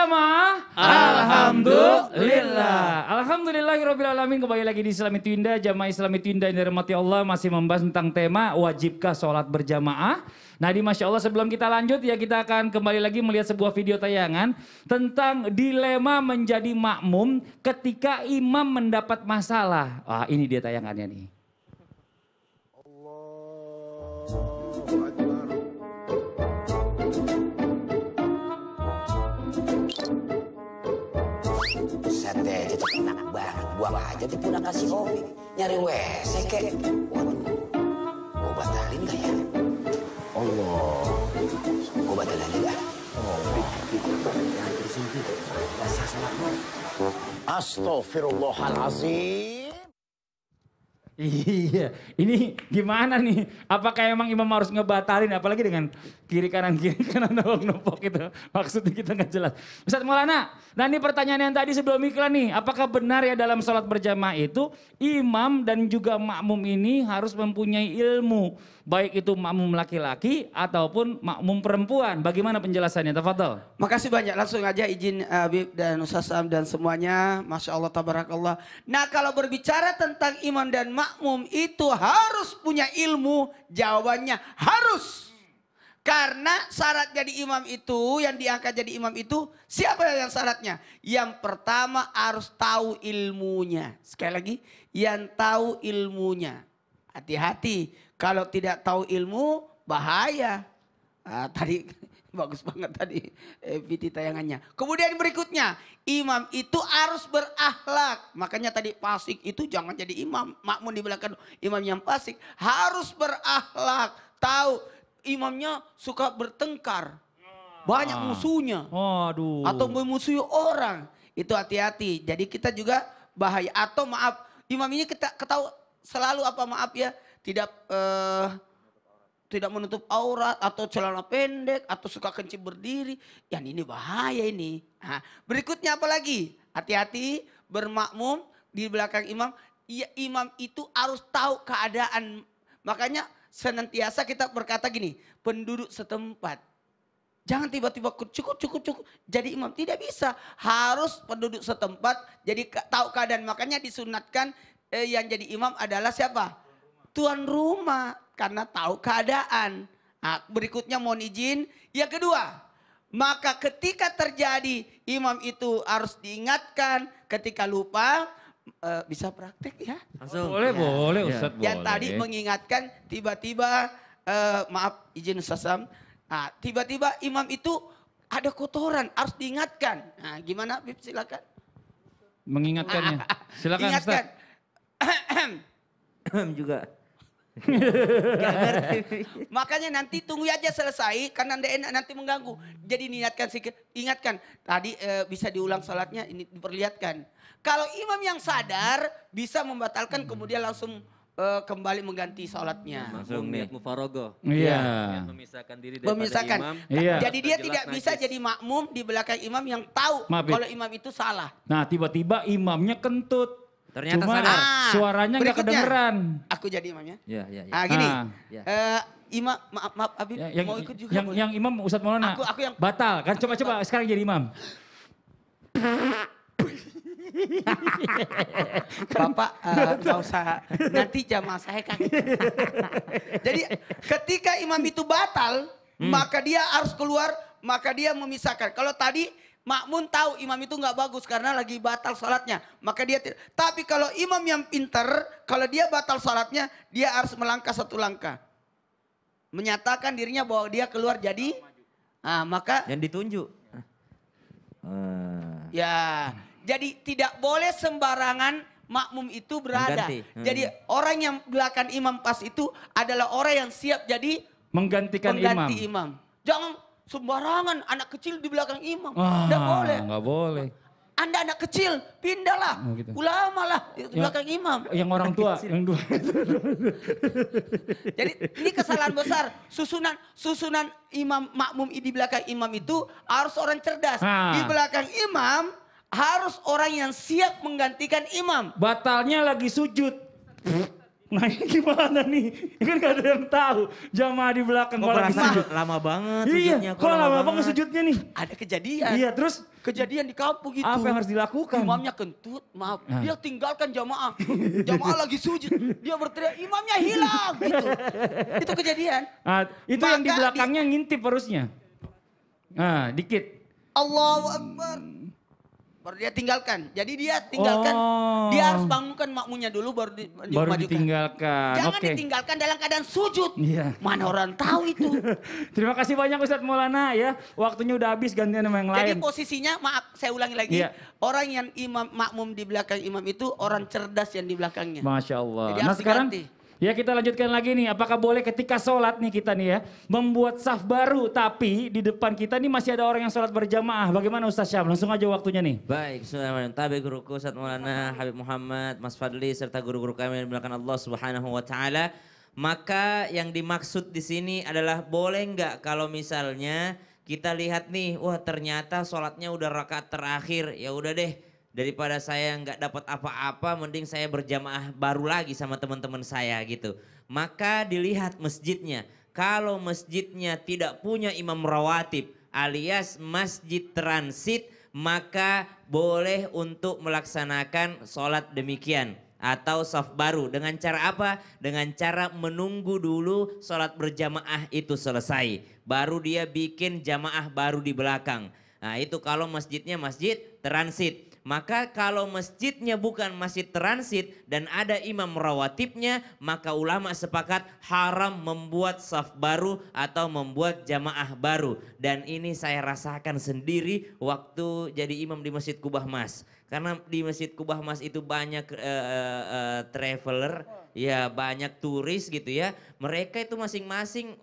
jamaah? Alhamdulillah. Alhamdulillahirabbil alamin. Kembali lagi di Islami Twinda, jamaah Islami Twinda yang dirahmati Allah masih membahas tentang tema wajibkah sholat berjamaah. Nah di Masya Allah sebelum kita lanjut ya kita akan kembali lagi melihat sebuah video tayangan tentang dilema menjadi makmum ketika imam mendapat masalah. Wah ini dia tayangannya nih. Buset deh, cecep enak banget. Buang aja di pulang kasih Owi. Nyari WC kek. Waduh, gue batalin gak ya? Allah, gue batalin aja dah. Astaghfirullahaladzim. Iya, ini gimana nih? Apakah emang imam harus ngebatalin? Apalagi dengan kiri kanan nopok itu. Maksudnya kita nggak jelas. Ustaz Maulana, nah ini pertanyaan yang tadi sebelum iklan nih. Apakah benar ya dalam sholat berjamaah itu imam dan juga makmum ini harus mempunyai ilmu? Baik itu makmum laki-laki ataupun makmum perempuan. Bagaimana penjelasannya? Tafadhol. Makasih banyak. Langsung aja izin Habib dan Ustaz Sam dan semuanya. Masya Allah, tabarakallah. Nah kalau berbicara tentang imam dan makmum itu harus punya ilmu. Jawabannya harus. Karena syarat jadi imam itu, yang diangkat jadi imam itu, siapa yang syaratnya? Yang pertama harus tahu ilmunya. Sekali lagi, yang tahu ilmunya. Hati-hati. Kalau tidak tahu ilmu, bahaya. Tadi bagus banget tadi VT tayangannya. Kemudian berikutnya, imam itu harus berakhlak. Makanya tadi fasik itu jangan jadi imam. Makmum di belakang imam yang fasik. Harus berakhlak. Tahu imamnya suka bertengkar. Banyak musuhnya. Waduh. Atau memusuhi orang. Itu hati-hati. Jadi kita juga bahaya. Atau maaf, imam ini kita ketahui selalu apa maaf ya. Tidak menutup aurat atau celana pendek atau suka kencing berdiri. Yang ini bahaya ini. Nah, berikutnya apa lagi? Hati-hati bermakmum di belakang imam. Ya, imam itu harus tahu keadaan. Makanya senantiasa kita berkata gini, penduduk setempat. Jangan tiba-tiba cukup. Jadi imam tidak bisa. Harus penduduk setempat jadi tahu keadaan. Makanya disunatkan yang jadi imam adalah siapa? Tuan rumah, karena tahu keadaan. Nah, berikutnya mohon izin. Yang kedua, maka ketika terjadi imam itu harus diingatkan. Ketika lupa, bisa praktek ya. Langsung. Boleh Ustaz. Yang boleh. tadi mengingatkan tiba-tiba, maaf izin Ustaz Sam. Nah, tiba-tiba imam itu ada kotoran, harus diingatkan. Nah, gimana Bib, silakan. Mengingatkannya. Silakan Ingatkan. juga. Makanya nanti tunggu aja selesai karena enak nanti mengganggu. Jadi niatkan sedikit, ingatkan. Tadi bisa diulang salatnya, ini diperlihatkan. Kalau imam yang sadar bisa membatalkan kemudian langsung kembali mengganti salatnya. Langsung niat mufarogoh. Iya. Niat memisahkan diri daripada Memisahkan. imam. Iya. Jadi dia Jelas tidak bisa najis. jadi makmum di belakang imam yang tahu Maaf, kalau imam itu salah. Nah tiba-tiba imamnya kentut. Ternyata Cuma sadar. suaranya nggak Berikutnya. kedengeran. Aku jadi imamnya. Ya. Ah gini, Ah. Ya. imam maaf Habib Ya, mau ikut juga. yang imam Ustadz Maulana Aku yang- batal kan coba sekarang jadi imam. Bapak nggak usah, nanti jamaah saya kan. Jadi ketika imam itu batal, maka dia harus keluar, maka dia memisahkan. Kalau tadi makmum tahu imam itu nggak bagus karena lagi batal salatnya, maka dia tidak. Tapi kalau imam yang pinter, kalau dia batal salatnya, dia harus melangkah satu langkah. Menyatakan dirinya bahwa dia keluar jadi, maka Yang ditunjuk. ya, jadi tidak boleh sembarangan makmum itu berada. Mengganti. Jadi orang yang belakang imam pas itu adalah orang yang siap jadi Menggantikan pengganti imam. Jangan sembarangan anak kecil di belakang imam. Ah, Tidak boleh. nggak boleh. Anda anak kecil, pindahlah. Oh, gitu. Ulama lah di belakang imam. Yang orang tua, yang dua. Jadi ini kesalahan besar. Susunan imam makmum di belakang imam itu harus orang cerdas. Ah. Di belakang imam harus orang yang siap menggantikan imam. Batalnya lagi sujud. Nah ini gimana nih? Ini kan gak ada yang tahu. Jamaah di belakang. Kok kalau lagi perasaan sujud. lama banget Iya, sujudnya. kok lama banget sujudnya nih? Ada kejadian. Iya, terus Kejadian di kampung itu. apa yang harus dilakukan? Imamnya kentut, maaf. Ah. Dia tinggalkan jamaah. Jamaah lagi sujud. Dia berteriak, imamnya hilang. Gitu. Itu kejadian. Ah, itu yang di Maka belakangnya ngintip harusnya. Nah, dikit. Allahu Akbar. Baru dia tinggalkan. Jadi dia tinggalkan. Oh. Dia harus bangunkan makmunya dulu baru Baru dimajukan. ditinggalkan. Jangan Oke. ditinggalkan dalam keadaan sujud. Iya. Mana orang tahu itu. Terima kasih banyak Ustadz Maulana ya. Waktunya udah habis gantian sama yang Jadi lain. posisinya, maaf saya ulangi lagi. Iya. Orang yang imam makmum di belakang imam itu orang cerdas yang di belakangnya. Masya Allah. Jadi Nah harus sekarang diganti. ya kita lanjutkan lagi nih. Apakah boleh ketika sholat nih kita nih ya. Membuat saf baru tapi di depan kita nih masih ada orang yang sholat berjamaah. Bagaimana Ustadz Syam? Langsung aja waktunya nih. Baik, bismillahirrahmanirrahim. Tabi guruku Ustadz Maulana, Habib Muhammad, Mas Fadli serta guru-guru kami yang dimuliakan Allah Subhanahu wa taala. Maka yang dimaksud di sini adalah boleh nggak kalau misalnya kita lihat nih, wah ternyata sholatnya udah rakaat terakhir, ya udah deh. Daripada saya nggak dapat apa-apa, mending saya berjamaah baru lagi sama teman-teman saya gitu. Maka dilihat masjidnya. Kalau masjidnya tidak punya imam rawatib alias masjid transit, maka boleh untuk melaksanakan sholat demikian. Atau saf baru. Dengan cara apa? Dengan cara menunggu dulu sholat berjamaah itu selesai. Baru dia bikin jamaah baru di belakang. Nah itu kalau masjidnya masjid transit. Maka kalau masjidnya bukan masjid transit dan ada imam rawatibnya, maka ulama sepakat haram membuat saf baru atau membuat jamaah baru. Dan ini saya rasakan sendiri waktu jadi imam di Masjid Kubah Mas. Karena di Masjid Kubah Mas itu banyak traveler, ya banyak turis gitu ya. Mereka itu masing-masing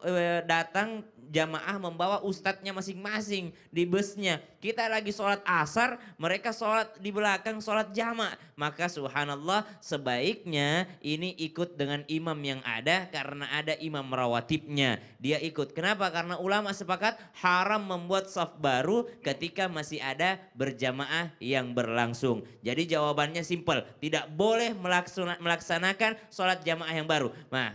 datang jamaah membawa ustadznya masing-masing di busnya. Kita lagi sholat asar, mereka sholat di belakang sholat jamaah. Maka subhanallah sebaiknya ini ikut dengan imam yang ada karena ada imam rawatibnya. Dia ikut. Kenapa? Karena ulama sepakat haram membuat saf baru ketika masih ada berjamaah yang berlangsung. Jadi jawabannya simpel. Tidak boleh melaksanakan sholat jamaah yang baru. Nah,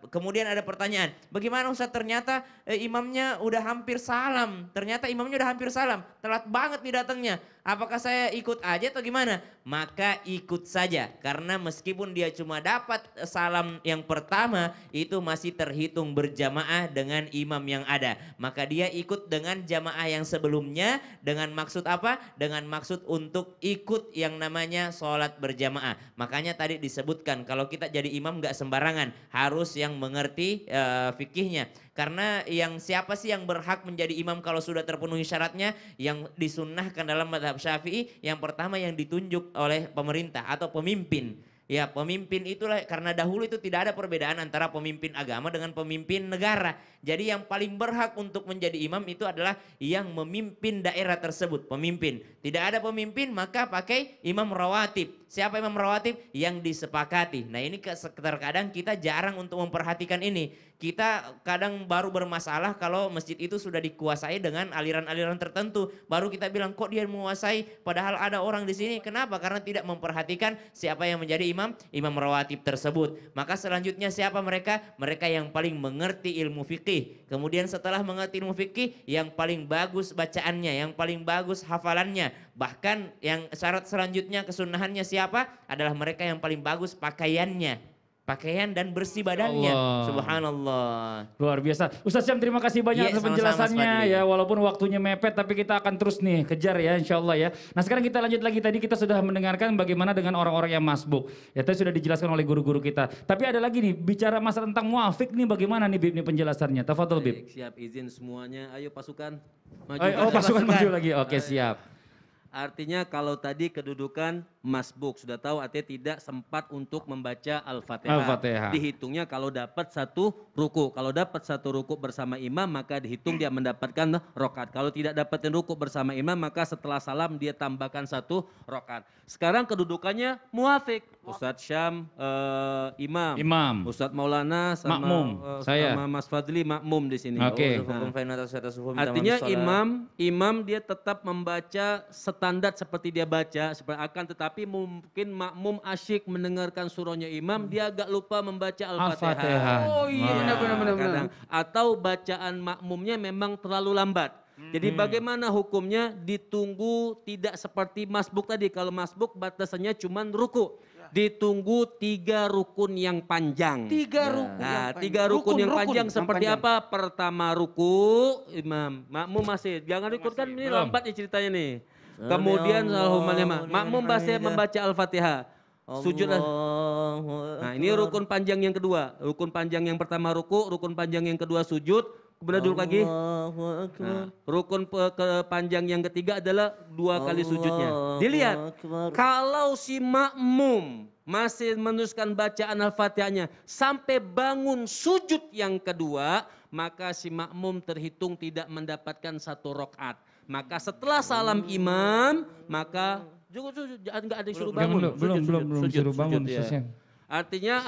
kemudian ada pertanyaan. Bagaimana Ustaz ternyata imamnya udah hampir salam. Ternyata imamnya udah hampir salam. Telat banget nih datangnya. Apakah saya ikut aja atau gimana? Maka ikut saja. Karena meskipun dia cuma dapat salam yang pertama, itu masih terhitung berjamaah dengan imam yang ada. Maka dia ikut dengan jamaah yang sebelumnya dengan maksud apa? Dengan maksud untuk ikut yang namanya sholat berjamaah. Makanya tadi disebutkan kalau kita jadi imam gak sembarangan. Harus yang mengerti fikihnya. Karena yang siapa sih yang berhak menjadi imam kalau sudah terpenuhi syaratnya? Yang disunnahkan dalam mazhab Syafi'i, yang pertama yang ditunjuk oleh pemerintah atau pemimpin. Ya pemimpin itulah, karena dahulu itu tidak ada perbedaan antara pemimpin agama dengan pemimpin negara. Jadi yang paling berhak untuk menjadi imam itu adalah yang memimpin daerah tersebut, pemimpin. Tidak ada pemimpin maka pakai imam rawatib. Siapa imam rawatib? Yang disepakati. Nah ini terkadang kita jarang untuk memperhatikan ini. Kita kadang baru bermasalah kalau masjid itu sudah dikuasai dengan aliran-aliran tertentu. Baru kita bilang kok dia menguasai padahal ada orang di sini. Kenapa? Karena tidak memperhatikan siapa yang menjadi imam rawatib tersebut. Maka selanjutnya siapa mereka? Mereka yang paling mengerti ilmu fikih. Kemudian setelah mengerti ilmu fikih, yang paling bagus bacaannya, yang paling bagus hafalannya. Bahkan yang syarat selanjutnya kesunahannya siapa? Adalah mereka yang paling bagus pakaiannya. Pakaian dan bersih badannya. Allah. Subhanallah. Luar biasa. Ustaz Syam terima kasih banyak Iya, atas sama-sama, penjelasannya Mas Fadli. ya. Walaupun waktunya mepet tapi kita akan terus nih kejar ya insya Allah ya. Nah sekarang kita lanjut lagi. Tadi kita sudah mendengarkan bagaimana dengan orang-orang yang masbuk. Ya tadi sudah dijelaskan oleh guru-guru kita. Tapi ada lagi nih bicara masalah tentang muafik nih bagaimana nih Bib nih penjelasannya. Tafadhol Bib. Baik, siap izin semuanya. Ayo pasukan. Maju. Oh pasukan maju lagi. Oke siap. Artinya kalau tadi kedudukan masbuk, sudah tahu artinya tidak sempat untuk membaca Al-Fatihah. Al-Fatihah. Dihitungnya kalau dapat satu ruku. Kalau dapat satu ruku bersama imam maka dihitung dia mendapatkan rokat. Kalau tidak dapatin ruku bersama imam maka setelah salam dia tambahkan satu rokat. Sekarang kedudukannya muafik. Ustadz Syam imam. Imam. Ustadz Maulana sama, Makmum, saya. sama Mas Fadli makmum di sini. Oke. Artinya imam dia tetap membaca standar seperti dia baca, akan tetapi Tapi mungkin makmum asyik mendengarkan surahnya imam, dia agak lupa membaca Al-Fatihah. Al-Fatihah. Oh iya benar. Kadang. Atau bacaan makmumnya memang terlalu lambat. Jadi bagaimana hukumnya? Ditunggu tidak seperti masbuk tadi. Kalau masbuk batasannya cuma ruku. Ditunggu 3 rukun yang panjang. 3 rukun. Nah, 3 rukun yang panjang seperti apa? Pertama ruku, imam. Makmum masih. Jangan ikutkan ini lompat ya ceritanya nih. Kemudian makmum membaca Al-Fatihah. Sujudlah. Nah, ini rukun panjang yang kedua. Rukun panjang yang pertama ruku, rukun panjang yang kedua sujud. Kemudian dulu lagi. Nah, rukun panjang yang ketiga adalah 2 kali sujudnya. Dilihat, kalau si makmum masih meneruskan bacaan Al-Fatihahnya sampai bangun sujud yang kedua, maka si makmum terhitung tidak mendapatkan 1 rakaat. Maka setelah salam imam, maka enggak ada disuruh bangun. Belum disuruh bangun. Ya. Artinya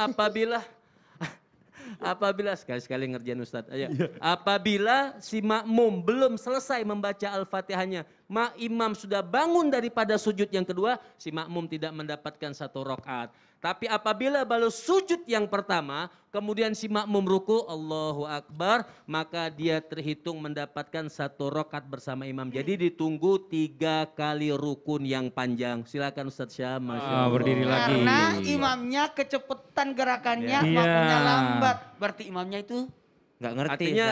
apabila sekali-sekali ngerjain Ustadz. Apabila si makmum belum selesai membaca Al-Fatihahnya, imam sudah bangun daripada sujud yang kedua, si makmum tidak mendapatkan 1 rakaat. Tapi apabila baru sujud yang pertama, kemudian si makmum ruku, Allahu Akbar, maka dia terhitung mendapatkan 1 rakaat bersama imam. Jadi ditunggu 3 kali rukun yang panjang. Silakan Ustadz Syam. Berdiri lagi. Karena imamnya kecepatan gerakannya, makmumnya lambat. Berarti imamnya itu Nggak ngerti. Artinya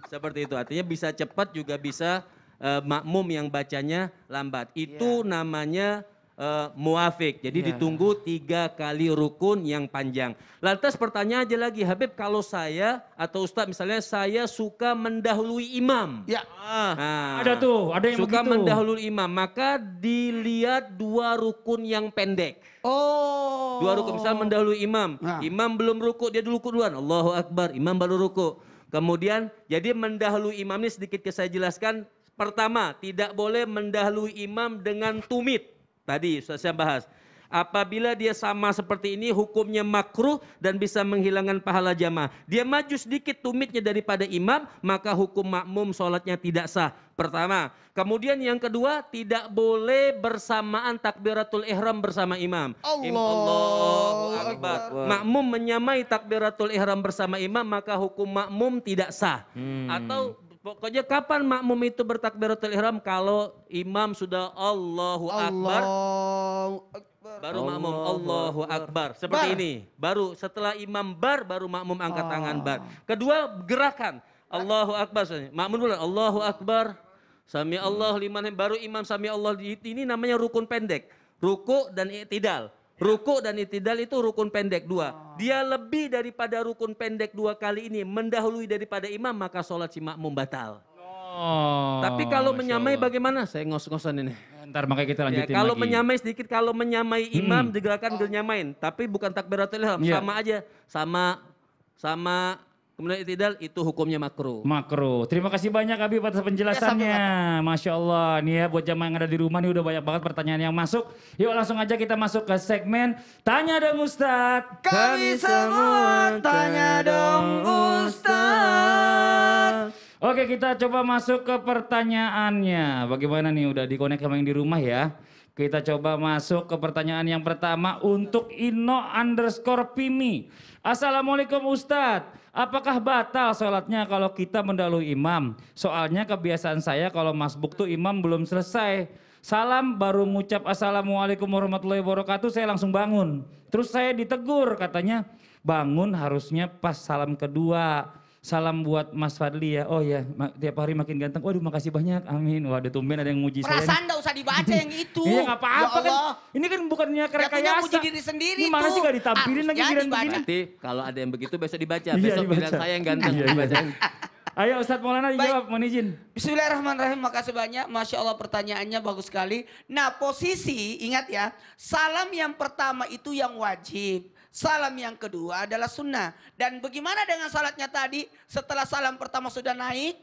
seperti itu. Artinya bisa cepat juga bisa makmum yang bacanya lambat. Itu namanya muafik. Jadi ditunggu 3 kali rukun yang panjang. Lantas pertanyaan aja lagi, Habib, kalau saya atau Ustadz misalnya saya suka mendahului imam. ya Nah, Ada yang suka begitu. mendahului imam, maka dilihat 2 rukun yang pendek. Oh. 2 rukun, misalnya mendahului imam. Nah. Imam belum ruku, dia dulu ruku duluan. Allahu Akbar, imam baru ruku. Kemudian jadi mendahului imam ini sedikit saya jelaskan. Pertama, tidak boleh mendahului imam dengan tumit. Tadi sudah saya bahas. Apabila dia sama seperti ini hukumnya makruh dan bisa menghilangkan pahala jamaah. Dia maju sedikit tumitnya daripada imam, maka hukum makmum sholatnya tidak sah. Pertama. Kemudian yang kedua, tidak boleh bersamaan takbiratul ihram bersama imam. Allahu Akbar. Makmum menyamai takbiratul ihram bersama imam, maka hukum makmum tidak sah. Atau pokoknya kapan makmum itu bertakbiratul ihram? Kalau imam sudah Allahu Akbar. Baru makmum Allahu Akbar. Seperti ini. Baru setelah imam baru makmum angkat tangan bar. Kedua, gerakan. Allahu Akbar. Makmum dulu Allahu Akbar. Sami Allah liman, baru imam sami Allah. Ini namanya rukun pendek. Ruku dan i'tidal. Ruku dan i'tidal itu rukun pendek 2. Dia lebih daripada rukun pendek 2 kali ini, mendahului daripada imam, maka sholat si makmum batal. Tapi kalau menyamai bagaimana? Saya ngos-ngosan ini. Ntar makanya kita lanjutin kalau lagi. menyamai sedikit, kalau menyamai imam digerakkan nyamain. Tapi bukan takbiratul ihram, sama aja. Sama kemudian i'tidal itu hukumnya makruh. Makruh. Terima kasih banyak Habib atas penjelasannya. Masya Allah. Nih ya buat jamaah yang ada di rumah nih udah banyak banget pertanyaan yang masuk. Yuk langsung aja kita masuk ke segmen Tanya Dong Ustadz. Kami semua tanya dong Ustaz. Oke kita coba masuk ke pertanyaannya. Bagaimana nih udah dikonek sama yang di rumah ya. Kita coba masuk ke pertanyaan yang pertama untuk Ino_Pimi. Assalamualaikum Ustadz. Apakah batal sholatnya kalau kita mendahului imam? Soalnya kebiasaan saya kalau masbuk tuh imam belum selesai. Salam baru ngucap assalamualaikum warahmatullahi wabarakatuh saya langsung bangun. Terus saya ditegur katanya bangun harusnya pas salam kedua. Salam buat Mas Fadli ya. Oh ya, tiap hari makin ganteng. Waduh makasih banyak. Amin. Waduh tumben ada yang muji saya. Perasaan enggak usah dibaca yang itu. Iya nggak apa-apa Ya kan. Allah. Ini kan bukannya Ya punya kerekayasa. muji diri sendiri Ini mana tuh. sih gak ditampilin lagi Harusnya giliran dibaca. begini. Nanti kalau ada yang begitu besok dibaca. Iya, Besok dibaca. bilang saya yang ganteng. Iya, iya. Dibacain. Ayo Ustadz Maulana dijawab, mohon izin. Bismillahirrahmanirrahim, makasih banyak. Masya Allah pertanyaannya bagus sekali. Nah posisi, ingat ya, salam yang pertama itu yang wajib. Salam yang kedua adalah sunnah. Dan bagaimana dengan salatnya tadi? Setelah salam pertama sudah naik,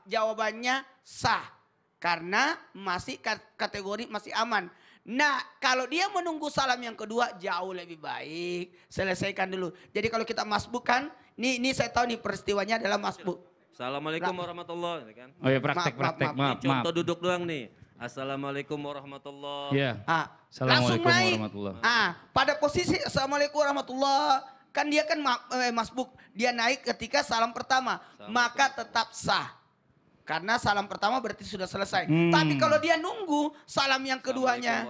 jawabannya sah. Karena masih kategori masih aman. Nah kalau dia menunggu salam yang kedua jauh lebih baik. Selesaikan dulu. Jadi kalau kita masbuk kan, ini saya tahu nih peristiwanya adalah masbuk. Assalamualaikum warahmatullahi wabarakatuh. Oh ya praktek. Maaf. Maaf. Contoh duduk doang nih. Assalamualaikum warahmatullahi. Iya. Langsung Assalamualaikum naik. warahmatullahi. Pada posisi Assalamualaikum warahmatullah. Kan dia kan masbuk. Dia naik ketika salam pertama. Maka tetap sah. Karena salam pertama berarti sudah selesai. Tapi kalau dia nunggu salam yang keduanya.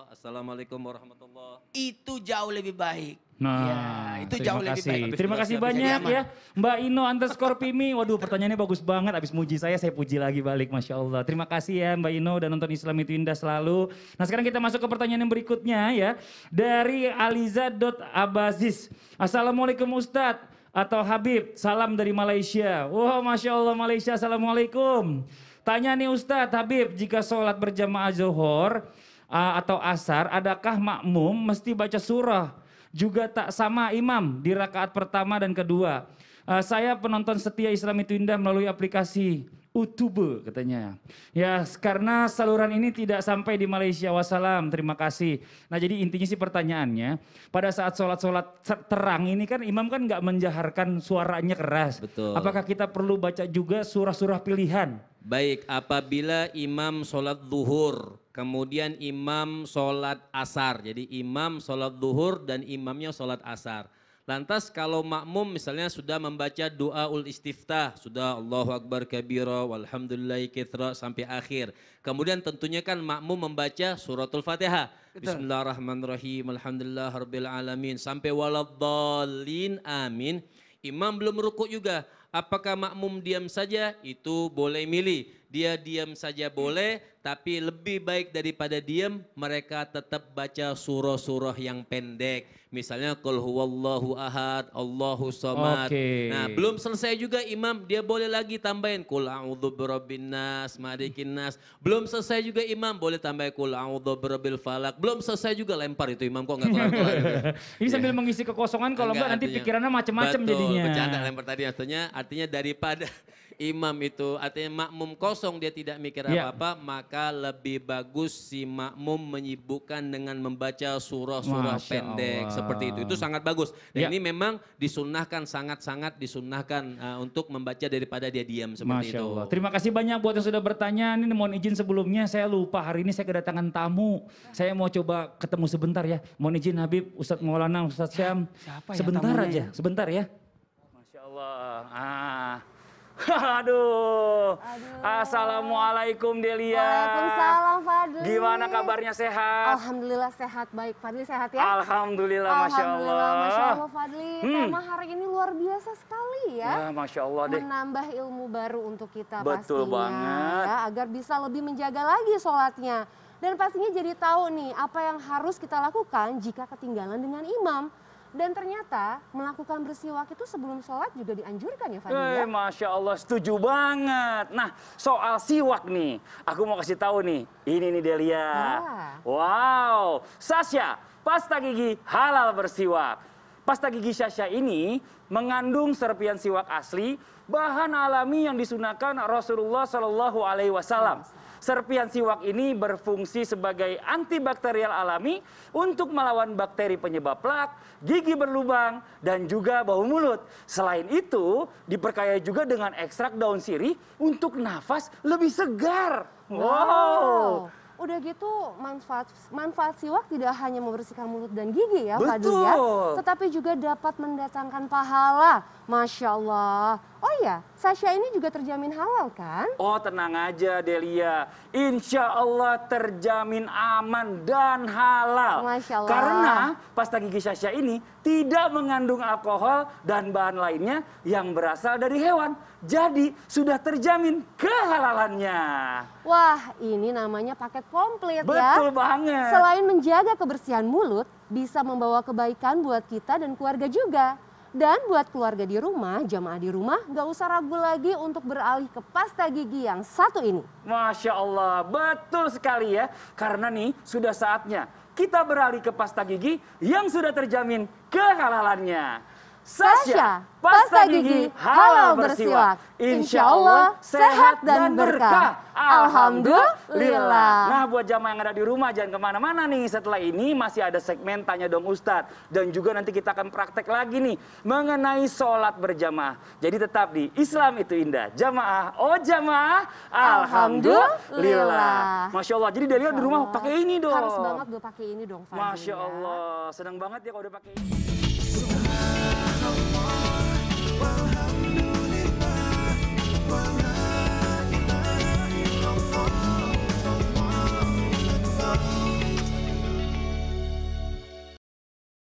Assalamualaikum warahmatullahi. Itu jauh lebih baik. Nah, Ya, itu jauh lebih baik. Terima kasih banyak ya Mbak Ino _Pimi. Waduh pertanyaannya bagus banget. Abis muji saya puji lagi balik. Masya Allah. Terima kasih ya Mbak Ino dan nonton Islam itu indah selalu. Nah sekarang kita masuk ke pertanyaan yang berikutnya ya. Dari Aliza.Abaziz. Assalamualaikum Ustadz atau Habib. Salam dari Malaysia. Wah Masya Allah Malaysia. Assalamualaikum. Tanya nih Ustadz Habib. Jika sholat berjamaah Zuhur atau asar. Adakah makmum mesti baca surah? Juga tak sama imam di rakaat pertama dan kedua. Saya penonton setia Islam itu indah melalui aplikasi YouTube katanya. Ya karena saluran ini tidak sampai di Malaysia. Wassalam, terima kasih. Nah jadi intinya sih pertanyaannya. Pada saat sholat terang ini kan imam kan nggak menjaharkan suaranya keras. Betul. Apakah kita perlu baca juga surah-surah pilihan? Baik, apabila imam sholat zuhur, kemudian imam sholat asar. Jadi imam sholat zuhur dan imamnya sholat asar. Lantas kalau makmum misalnya sudah membaca doa ul istiftah, sudah Allahu Akbar kabira walhamdulillahi katsira sampai akhir. Kemudian tentunya kan makmum membaca suratul Fatihah. Bismillahirrahmanirrahim, alhamdulillahirabbil alamin sampai waladdallin amin. Imam belum rukuk juga. Apakah makmum diam saja? Itu boleh milih. Dia diam saja boleh, tapi lebih baik daripada diam mereka tetap baca surah-surah yang pendek. Misalnya qul huwallahu ahad, Allahu somad. Nah, belum selesai juga imam, dia boleh lagi tambahin qul a'udzu birabbin nas, malikin nas. Belum selesai juga imam, boleh tambah qul a'udzu birabbil falaq. Belum selesai juga lempar itu imam kok enggak kelar-kelar. Ini sambil mengisi kekosongan kalau enggak nanti pikirannya macam-macam jadinya. Bercanda lempar tadi artinya daripada imam itu artinya makmum kosong dia tidak mikir apa-apa, maka lebih bagus si makmum menyibukkan dengan membaca surah-surah pendek seperti itu. Itu sangat bagus. Dan ini memang disunnahkan, sangat-sangat disunnahkan untuk membaca daripada dia diam seperti Masya itu. Allah. Terima kasih banyak buat yang sudah bertanya. Ini mohon izin sebelumnya saya lupa hari ini saya kedatangan tamu. Saya mau coba ketemu sebentar ya. Mohon izin Habib, Ustadz Maulana, Ustadz Syam. Siapa ya sebentar tamunya aja, sebentar ya. Masya Allah. Aduh. Assalamualaikum Delia. Waalaikumsalam Fadli. Gimana kabarnya, sehat? Alhamdulillah sehat, baik. Fadli sehat ya? Alhamdulillah, Masya Allah. Alhamdulillah, Masya Allah Fadli. Tema hari ini luar biasa sekali ya. Ya, Masya Allah deh. Menambah ilmu baru untuk kita Betul pastinya. banget. Ya, agar bisa lebih menjaga lagi sholatnya. Dan pastinya jadi tahu nih apa yang harus kita lakukan jika ketinggalan dengan imam. Dan ternyata melakukan bersiwak itu sebelum sholat juga dianjurkan ya Fadli ya? Masya Allah, setuju banget. Nah, soal siwak nih, aku mau kasih tahu nih. Ini nih Delia. Wow, Sasha, pasta gigi halal bersiwak. Pasta gigi Sasha ini mengandung serpian siwak asli, bahan alami yang disunahkan Rasulullah Shallallahu Alaihi Wasallam. Serpian siwak ini berfungsi sebagai antibakterial alami untuk melawan bakteri penyebab plak, gigi berlubang, dan juga bau mulut. Selain itu, diperkaya juga dengan ekstrak daun sirih untuk nafas lebih segar. Wow. Udah gitu manfaat siwak tidak hanya membersihkan mulut dan gigi ya Fadli ya. Tetapi juga dapat mendatangkan pahala. Masya Allah. Oh iya, Sasha ini juga terjamin halal kan? Oh tenang aja Delia. Insya Allah terjamin aman dan halal. Masya Allah. Karena pasta gigi Sasha ini tidak mengandung alkohol dan bahan lainnya yang berasal dari hewan. Jadi sudah terjamin kehalalannya. Wah ini namanya paket komplit ya. Betul banget. Selain menjaga kebersihan mulut, bisa membawa kebaikan buat kita dan keluarga juga. Dan buat keluarga di rumah, jamaah di rumah, gak usah ragu lagi untuk beralih ke pasta gigi yang satu ini. Masya Allah, betul sekali ya. Karena nih sudah saatnya kita beralih ke pasta gigi yang sudah terjamin kehalalannya. Sasha, pasta gigi halal bersiwak. Insya Allah sehat dan berkah. Alhamdulillah. Nah buat jamaah yang ada di rumah jangan kemana-mana nih. Setelah ini masih ada segmen Tanya Dong Ustadz. Dan juga nanti kita akan praktek lagi nih mengenai sholat berjamaah. Jadi tetap di Islam itu indah. Jamaah, oh jamaah. Alhamdulillah. Masya Allah. Jadi Delia di rumah pakai ini dong. Harus banget gue pakai ini dong, Fadli. Masya ya. Allah. Senang banget ya kalau udah pakai ini. Subhanallah, walhamdulillah.